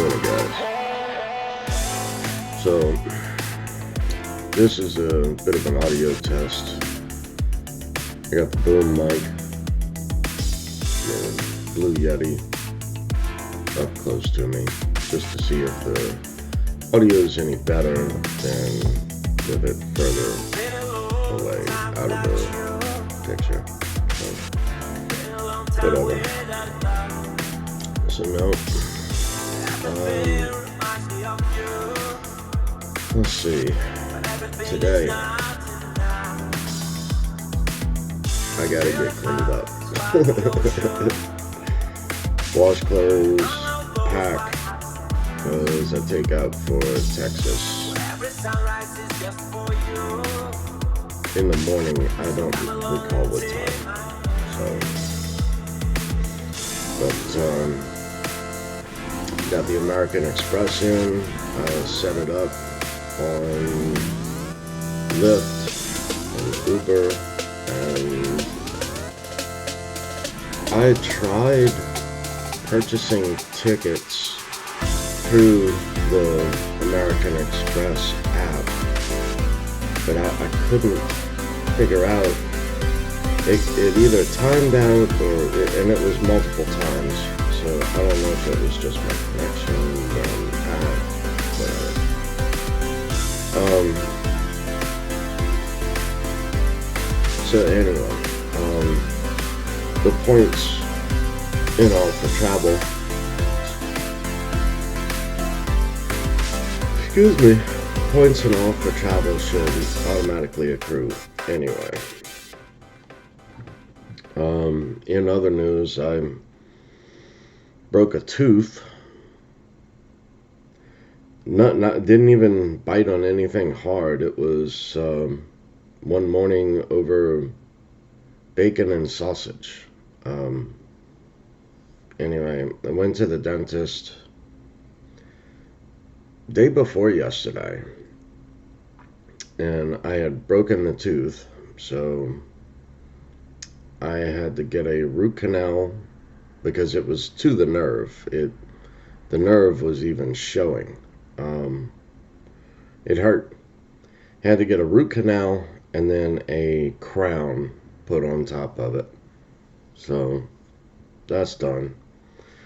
morning, guys. So, this is a bit of an audio test. I got the boom mic, the Blue Yeti, up close to me, just to see if the audio is any better than with it further away out of the picture. So, whatever. So now, let's see. Today, I gotta get cleaned up. Wash clothes, pack, because I take out for Texas. In the morning, I don't recall what time. But got the American Express in. I set it up on Lyft and Uber, and I tried purchasing tickets through the American Express app, but I couldn't figure out. It either timed out and it was multiple times, so I don't know if it was just my connection, whatever. So anyway, the points in all for travel, points in all for travel should automatically accrue anyway. In other news, I broke a tooth. Didn't even bite on anything hard. It was one morning over bacon and sausage. Anyway, I went to the dentist day before yesterday, and I had broken the tooth, so I had to get a root canal because it was to the nerve. The nerve was even showing. It hurt. Had to get a root canal and then a crown put on top of it. So that's done.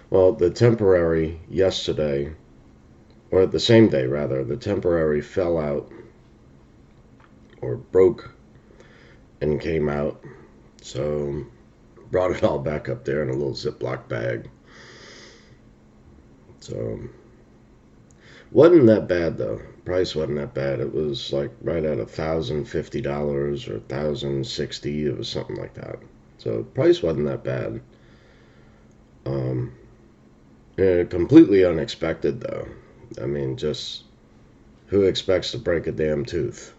Well, the temporary yesterday, or the same day rather, the temporary fell out or broke and came out. So brought it all back up there in a little Ziploc bag. So wasn't that bad though. Price wasn't that bad. It was like right at $1,050 or $1,060. It was something like that. So price wasn't that bad. Completely unexpected though. I mean, just who expects to break a damn tooth?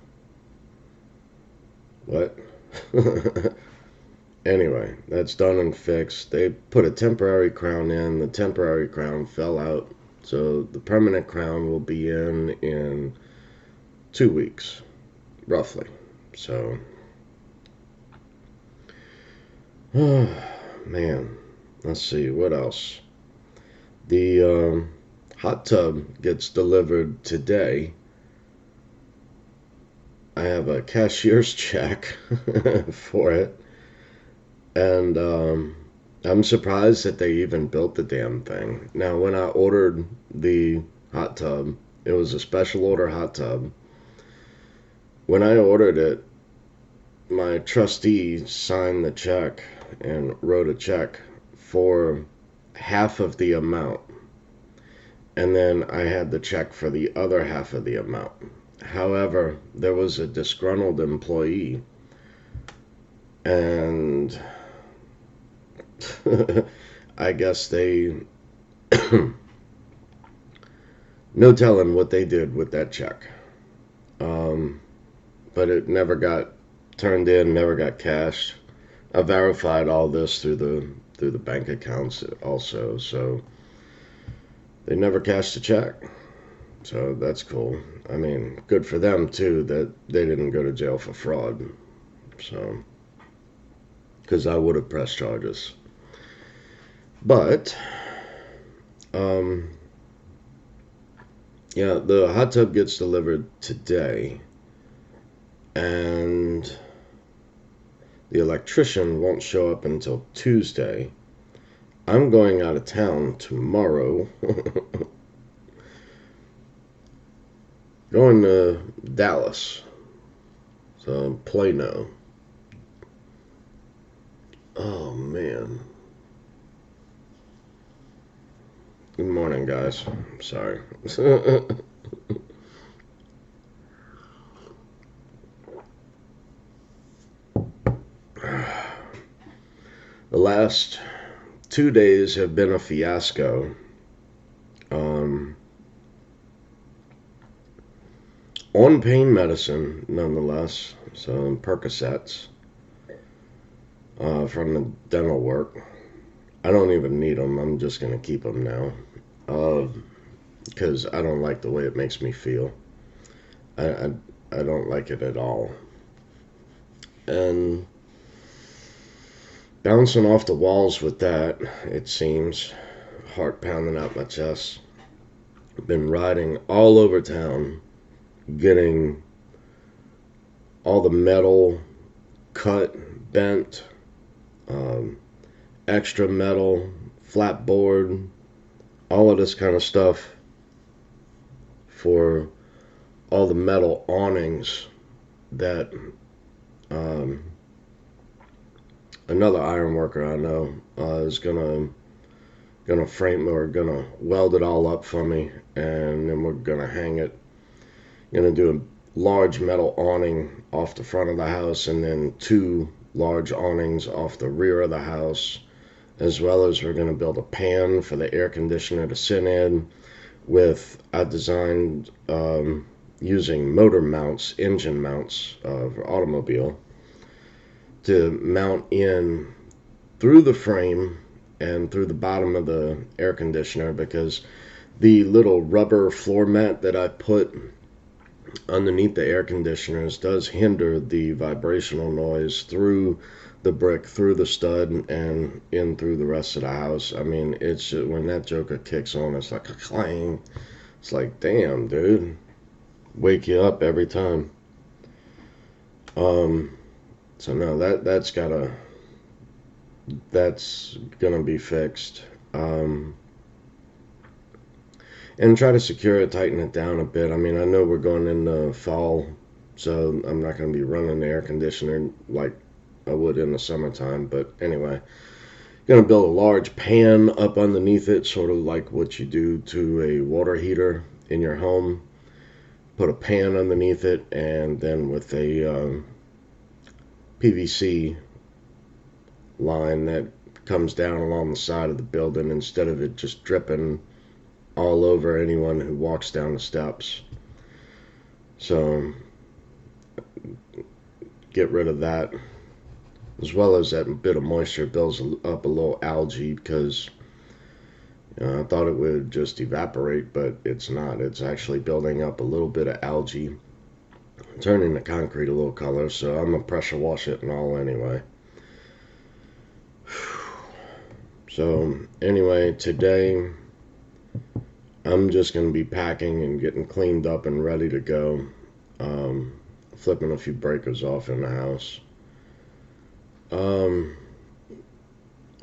What? Anyway, that's done and fixed. They put a temporary crown in. The temporary crown fell out. So the permanent crown will be in 2 weeks, roughly. So, man, let's see, what else? The hot tub gets delivered today. I have a cashier's check for it. And I'm surprised that they even built the damn thing. Now, when I ordered the hot tub, it was a special order hot tub. When I ordered it, my trustee signed the check and wrote a check for half of the amount. And then I had the check for the other half of the amount. However, there was a disgruntled employee, and I guess they no telling what they did with that check. But it never got turned in, never got cashed. I verified all this through the bank accounts also, so they never cashed the check. So that's cool. I mean, good for them too that they didn't go to jail for fraud. So, because I would have pressed charges. But Yeah, the hot tub gets delivered today, and the electrician won't show up until Tuesday. I'm going out of town tomorrow. Going to Dallas. So, Plano. Oh, man. Good morning, guys. Sorry. The last 2 days have been a fiasco. On pain medicine, nonetheless. So, Percocets from the dental work. I don't even need them. I'm just going to keep them now. Because I don't like the way it makes me feel. I don't like it at all. And bouncing off the walls with that, it seems. Heart pounding out my chest. Been riding all over town, getting all the metal cut, bent, extra metal, flat board, all of this kind of stuff for all the metal awnings that another iron worker I know is gonna frame or gonna weld it all up for me, and then we're gonna hang it. Gonna do a large metal awning off the front of the house, and then 2 large awnings off the rear of the house, as well as we're gonna build a pan for the air conditioner to sit in. I designed using motor mounts, engine mounts for automobile, to mount in through the frame and through the bottom of the air conditioner, because the little rubber floor mat that I put underneath the air conditioners does hinder the vibrational noise through the brick, through the stud, and in through the rest of the house. I mean, it's when that joker kicks on, it's like a clang. It's like, damn, dude, wake you up every time. So no, that's gonna be fixed. And try to secure it, tighten it down a bit. I mean, I know we're going into fall, so I'm not going to be running the air conditioner like I would in the summertime. But anyway, going to build a large pan up underneath it, sort of like what you do to a water heater in your home. Put a pan underneath it, and then with a PVC line that comes down along the side of the building, instead of it just dripping all over anyone who walks down the steps. So get rid of that, as well as that bit of moisture builds up a little algae, because I thought it would just evaporate, but it's not. It's actually building up a little bit of algae, turning the concrete a little color, so I'm going to pressure wash it and all anyway. So anyway, today I'm just going to be packing and getting cleaned up and ready to go. Flipping a few breakers off in the house.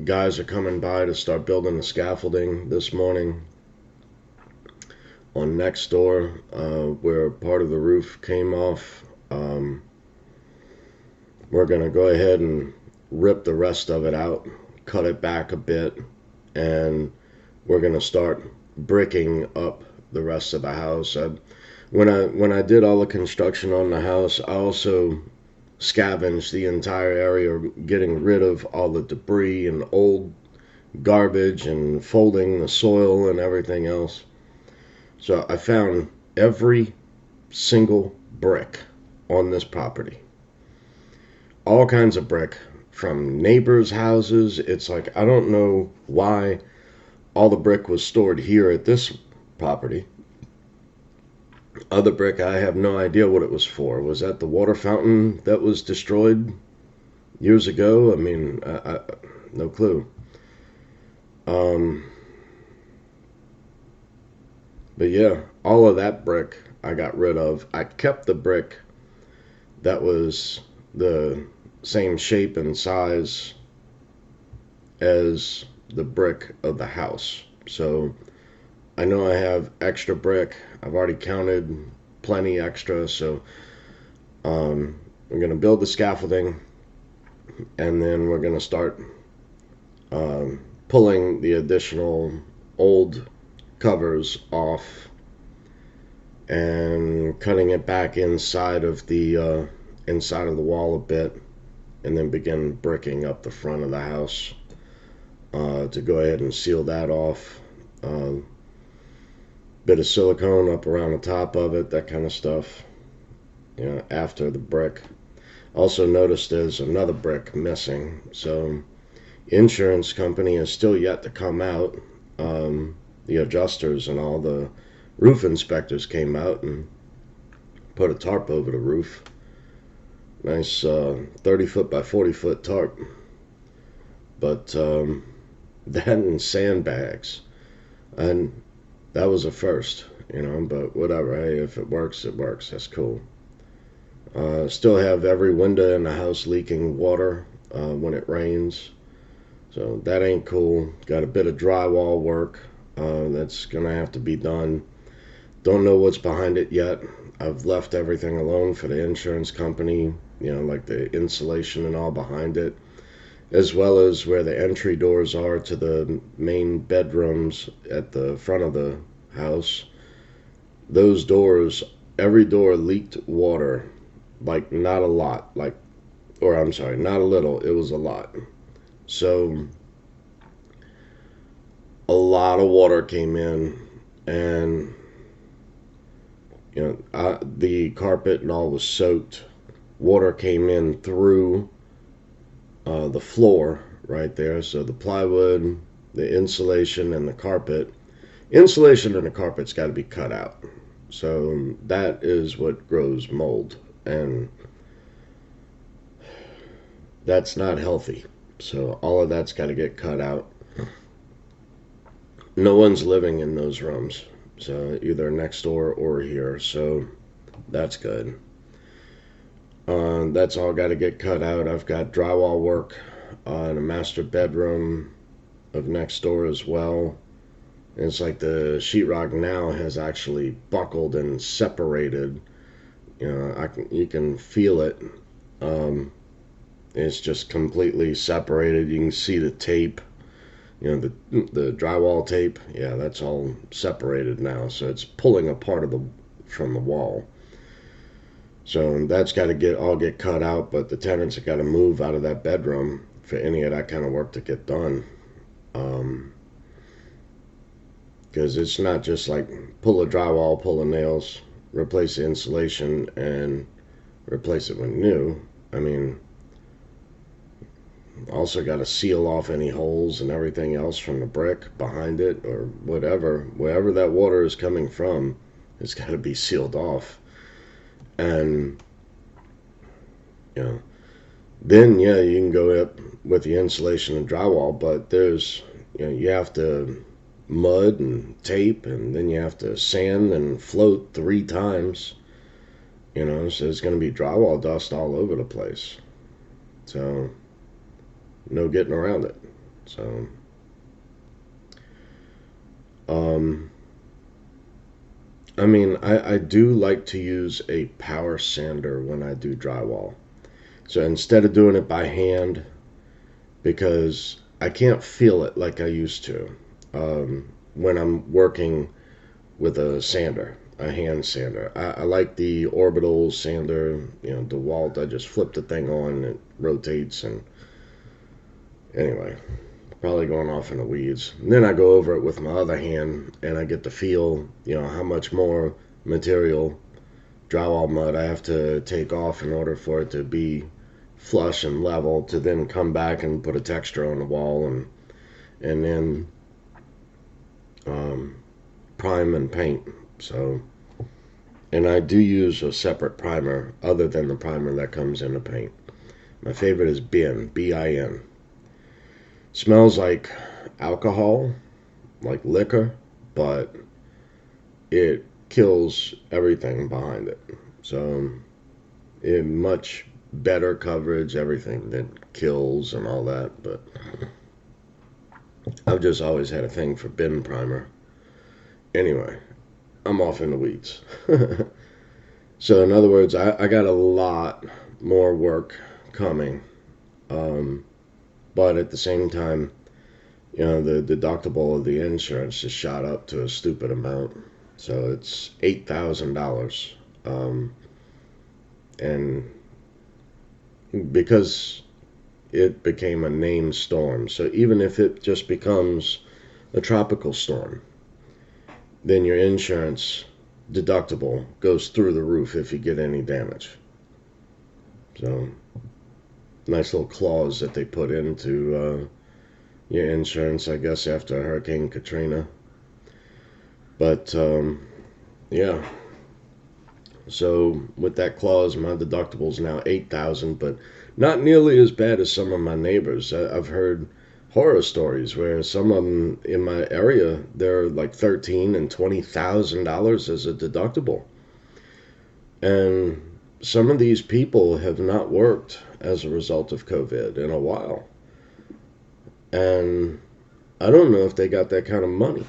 Guys are coming by to start building the scaffolding this morning on next door, where part of the roof came off. We're going to go ahead and rip the rest of it out, cut it back a bit, and we're going to start bricking up the rest of the house. When I did all the construction on the house, I also scavenged the entire area, getting rid of all the debris and old garbage and folding the soil and everything else. So I found every single brick on this property. All kinds of brick from neighbors' houses. It's like, I don't know why all the brick was stored here at this property. Other brick, I have no idea what it was for. Was that the water fountain that was destroyed years ago? I mean, no clue. But yeah, all of that brick I got rid of. I kept the brick that was the same shape and size as the brick of the house. So I know I have extra brick. I've already counted plenty extra. So we're going to build the scaffolding, and then we're going to start pulling the additional old covers off and cutting it back inside of the wall a bit, and then begin bricking up the front of the house to go ahead and seal that off. Bit of silicone up around the top of it, that kind of stuff. After the brick. Also noticed there's another brick missing, so insurance company is still yet to come out. The adjusters and all the roof inspectors came out and put a tarp over the roof. Nice 30-foot by 40-foot tarp. But that and sandbags. And that was a first, but whatever. Hey, if it works, it works. That's cool. Still have every window in the house leaking water when it rains. So that ain't cool. Got a bit of drywall work that's going to have to be done. Don't know what's behind it yet. I've left everything alone for the insurance company, like the insulation and all behind it, as well as where the entry doors are to the main bedrooms at the front of the house. Those doors, every door leaked water, like not a lot, not a little, it was a lot. So a lot of water came in, and the carpet and all was soaked. Water came in through the floor right there. So the plywood, the insulation, and the carpet. Insulation and the carpet's got to be cut out. So that is what grows mold, and that's not healthy. So all of that's got to get cut out. No one's living in those rooms, so either next door or here. So that's good. That's all got to get cut out. I've got drywall work in a master bedroom of next door as well. And it's like the sheetrock now has actually buckled and separated. You can feel it. It's just completely separated. You can see the tape. The drywall tape. Yeah, that's all separated now. So it's pulling apart from the wall. So that's got to get cut out, but the tenants have got to move out of that bedroom for any of that kind of work to get done. Because it's not just like pull a drywall, pull the nails, replace the insulation, and replace it with new. I mean, also got to seal off any holes and everything else from the brick behind it or whatever. Wherever that water is coming from, it's got to be sealed off. And then you can go up with the insulation and drywall, but there's you have to mud and tape, and then you have to sand and float 3 times. So there's going to be drywall dust all over the place. So no getting around it. So I do like to use a power sander when I do drywall. So instead of doing it by hand, because I can't feel it like I used to when I'm working with a sander, a hand sander. I like the orbital sander, DeWalt. I just flip the thing on, it rotates, and anyway, probably going off in the weeds. And then I go over it with my other hand, and I get to feel, how much more material, drywall mud, I have to take off in order for it to be flush and level, to then come back and put a texture on the wall, and then prime and paint. So, and I do use a separate primer other than the primer that comes in the paint. My favorite is Bin, B-I-N. Smells like alcohol, like liquor, but it kills everything behind it. So much better coverage, everything that kills and all that. But I've just always had a thing for bin primer. Anyway, I'm off in the weeds. So in other words, I got a lot more work coming. But at the same time, the deductible of the insurance just shot up to a stupid amount. So it's $8,000. And because it became a named storm, so even if it just becomes a tropical storm, then your insurance deductible goes through the roof if you get any damage. So nice little clause that they put into your insurance, I guess, after Hurricane Katrina. But yeah, so with that clause, my deductible is now $8,000, but not nearly as bad as some of my neighbors. I've heard horror stories where some of them in my area, they're like $13,000 and $20,000 as a deductible. And some of these people have not worked as a result of COVID in a while. And I don't know if they got that kind of money.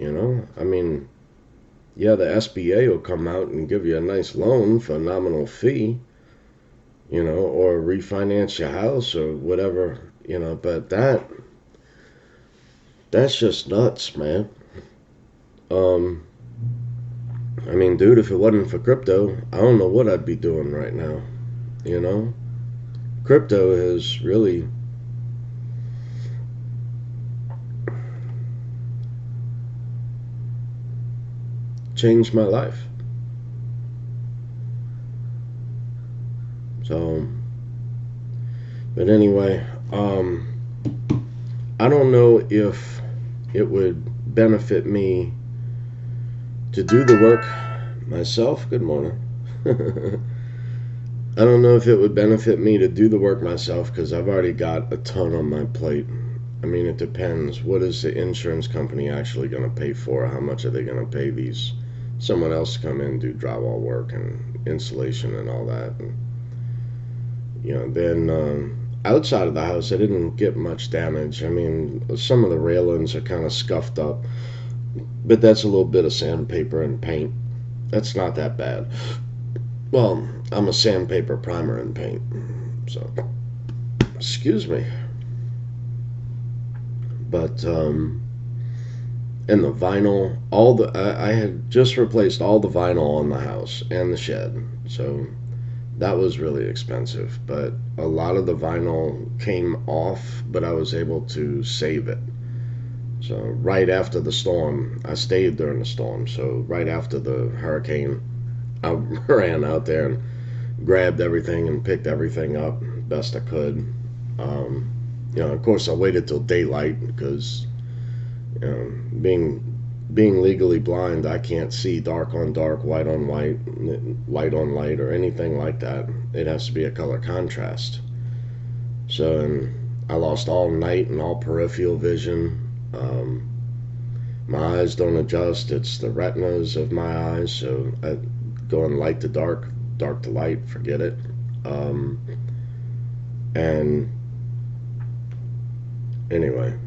I mean, yeah, the SBA will come out and give you a nice loan for a nominal fee, or refinance your house or whatever, but that's just nuts, man. I mean, dude, if it wasn't for crypto, I don't know what I'd be doing right now, Crypto has really changed my life. So, but anyway, I don't know if it would benefit me to do the work myself. Good morning. I don't know if it would benefit me to do the work myself because I've already got a ton on my plate. I mean, it depends. What is the insurance company actually going to pay for? How much are they going to pay someone else to come in and do drywall work and insulation and all that? And, then outside of the house, I didn't get much damage. I mean, some of the railings are kind of scuffed up, but that's a little bit of sandpaper and paint. That's not that bad. Well, I'm a sandpaper primer and paint, so excuse me. But and the vinyl, I had just replaced all the vinyl on the house and the shed, so that was really expensive. But a lot of the vinyl came off, but I was able to save it. So right after the storm, I stayed during the storm. So right after the hurricane, I ran out there and grabbed everything and picked everything up best I could. Of course, I waited till daylight because, being legally blind, I can't see dark on dark, white on white, light on light, or anything like that. It has to be a color contrast. So, and I lost all night and all peripheral vision. My eyes don't adjust. It's the retinas of my eyes, so going light to dark, dark to light, forget it. And anyway,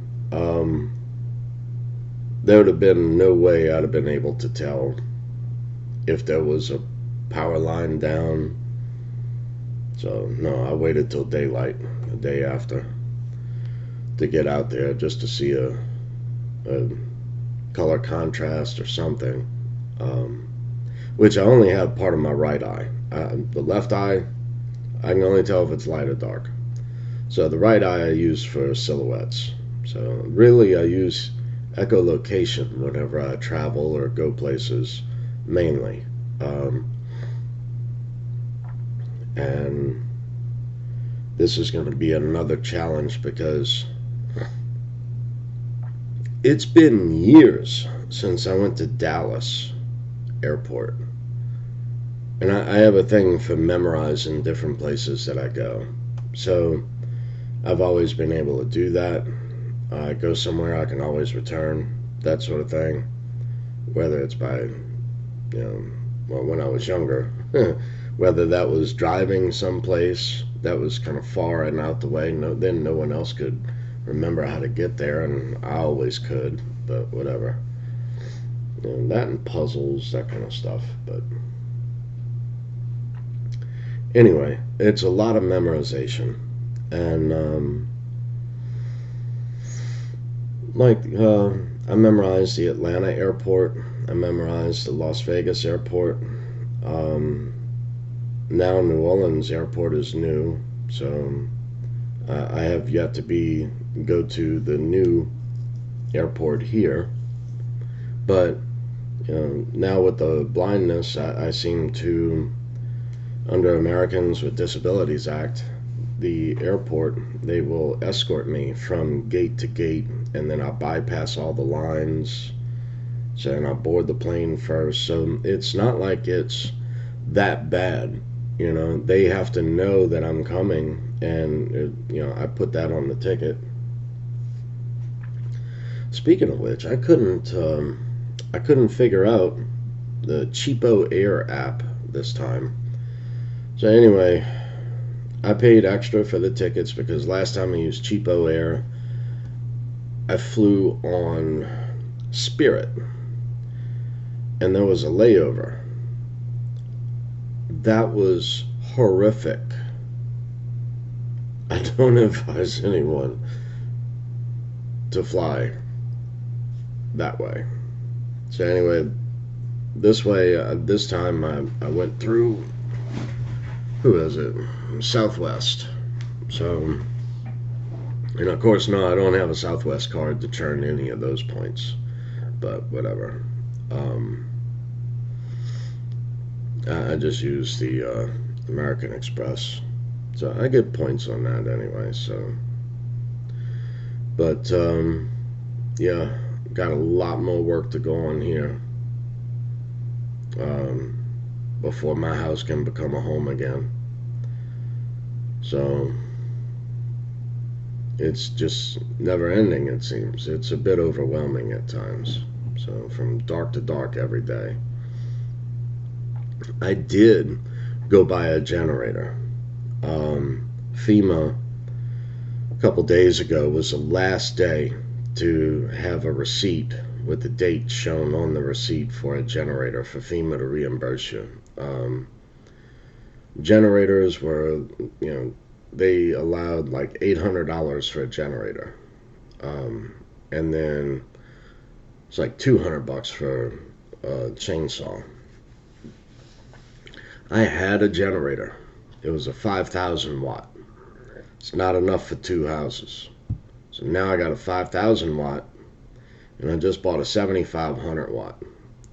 there would have been no way I'd have been able to tell if there was a power line down. So no, I waited till daylight, the day after, to get out there just to see a color contrast or something, which I only have part of my right eye. The left eye, I can only tell if it's light or dark. So the right eye I use for silhouettes. So really I use echolocation whenever I travel or go places, mainly. And this is going to be another challenge because it's been years since I went to Dallas Airport. And I have a thing for memorizing different places that I go. So I've always been able to do that. I go somewhere, I can always return, that sort of thing. whether it's by, well, when I was younger, whether that was driving someplace that was kind of far and out the way. Then no one else could remember how to get there, and I always could, but whatever. That and puzzles, that kind of stuff. But anyway, it's a lot of memorization. And I memorized the Atlanta airport. I memorized the Las Vegas airport. Now New Orleans airport is new, so I have yet to go to the new airport here. But now with the blindness, I seem to, under Americans with Disabilities Act, the airport, they will escort me from gate to gate, and then I'll bypass all the lines, so then I'll board the plane first. So it's not like it's that bad. They have to know that I'm coming, and I put that on the ticket. Speaking of which, I couldn't figure out the Cheapo Air app this time. So anyway, I paid extra for the tickets because last time I used Cheapo Air, I flew on Spirit, and there was a layover. That was horrific. I don't advise anyone to fly that way. So anyway, this time I went through, who is it? Southwest. So, and of course, no, I don't have a Southwest card to turn any of those points, but whatever. I just use the American Express, so I get points on that anyway. So, but yeah, got a lot more work to go on here before my house can become a home again. So it's just never ending, it seems. It's a bit overwhelming at times. So from dark to dark every day. I did go buy a generator. FEMA, a couple days ago, was the last day to have a receipt with the date shown on the receipt for a generator for FEMA to reimburse you. Generators were, they allowed like $800 for a generator. And then it's like $200 for a chainsaw. I had a generator. It was a 5,000 watt. It's not enough for two houses. So now I got a 5,000 watt, and I just bought a 7,500 watt.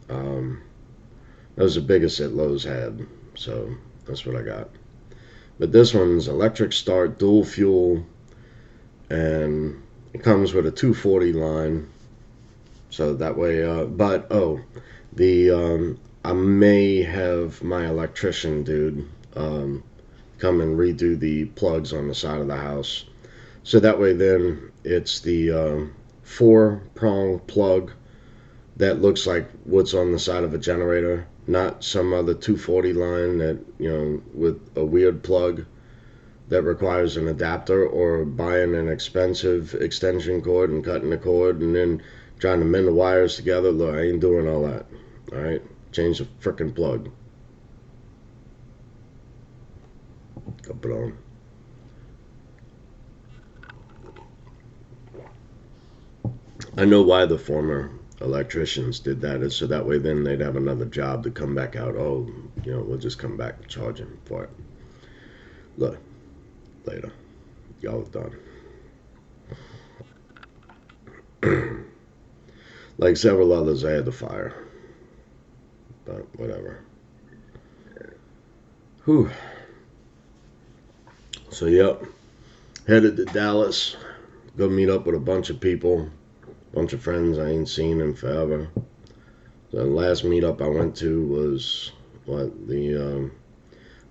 That was the biggest that Lowe's had, so that's what I got. But this one's electric start, dual fuel, and it comes with a 240 line. So that way, I may have my electrician dude come and redo the plugs on the side of the house. So that way then it's the 4-prong plug that looks like what's on the side of a generator, not some other 240 line that, with a weird plug that requires an adapter, or buying an expensive extension cord and cutting the cord and then trying to mend the wires together. Look, I ain't doing all that. All right? Change the frickin' plug. Put it on. I know why the former electricians did that, is so that way then they'd have another job to come back out. Oh, we'll just come back and charge him for it. Look, later. Y'all are done. Like several others, I had to fire. But whatever. Whew. So, yep. Headed to Dallas. Go meet up with a bunch of people. Bunch of friends I ain't seen in forever. The last meetup I went to was, the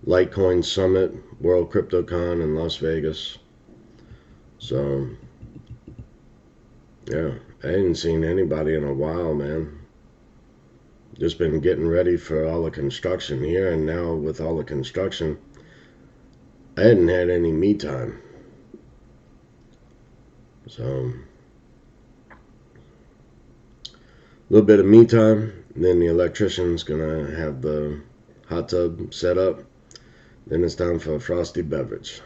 Litecoin Summit, World CryptoCon in Las Vegas. So, yeah. I hadn't seen anybody in a while, man. just been getting ready for all the construction here, and now with all the construction, I hadn't had any me time. So, a little bit of me time, then the electrician's gonna have the hot tub set up. Then it's time for a frosty beverage.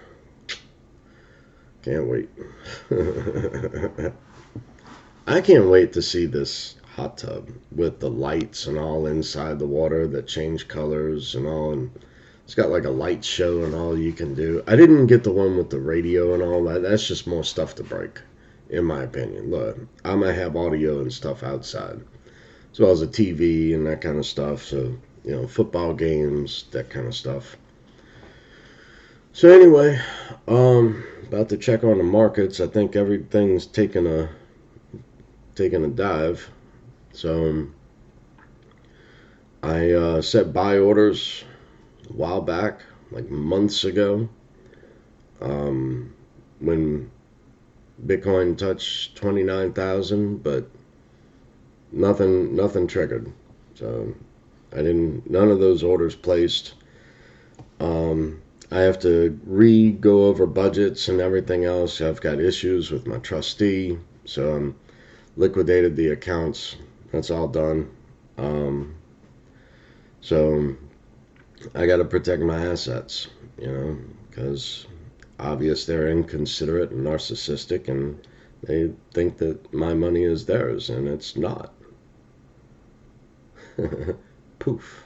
Can't wait. I can't wait to see this hot tub with the lights and all inside the water that change colors and all, and it's got like a light show and all you can do. I didn't get the one with the radio and all that. That's just more stuff to break, in my opinion. Look, I'm gonna have audio and stuff outside, as well as a TV and that kind of stuff. So, you know, football games, that kind of stuff. So anyway, about to check on the markets. I think everything's taking a dive. So I set buy orders a while back, like months ago, when Bitcoin touched 29,000, but nothing triggered. So none of those orders placed. I have to go over budgets and everything else. I've got issues with my trustee, so liquidated the accounts. That's all done. So I got to protect my assets, you know, because obvious they're inconsiderate and narcissistic, and they think that my money is theirs, and it's not. Poof.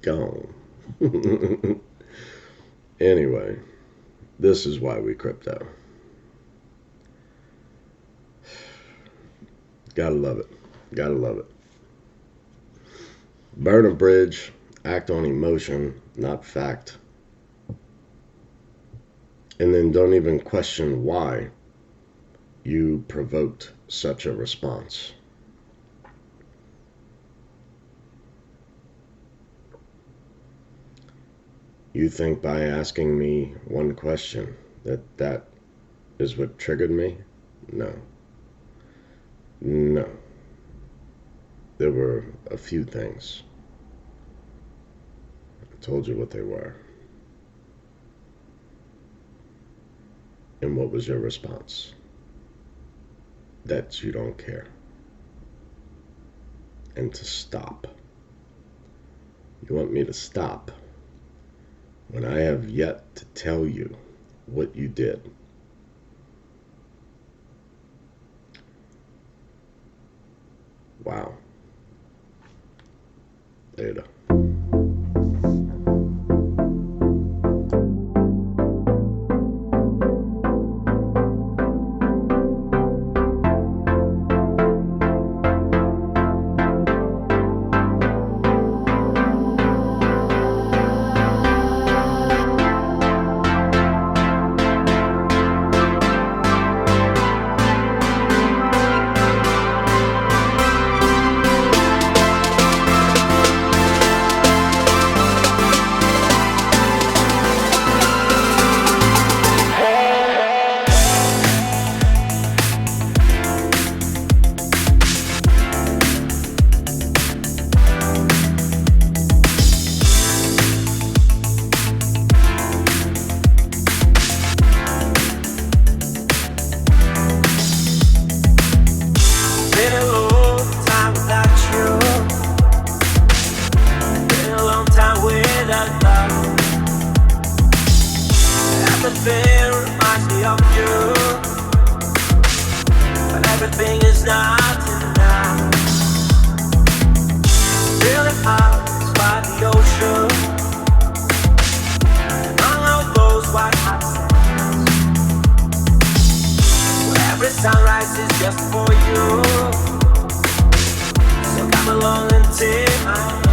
Gone. Anyway, this is why we crypto. Gotta love it. Gotta love it. Burn a bridge, act on emotion, not fact. And then don't even question why you provoked such a response. You think by asking me one question that is what triggered me? No. No. There were a few things. I told you what they were. And what was your response? That you don't care. And to stop. You want me to stop when I have yet to tell you what you did. Wow. Later. Everything reminds me of you, but everything is not enough. Feeling out by the ocean, among all those white hot sands, where every sunrise is just for you. So come along and take my hand.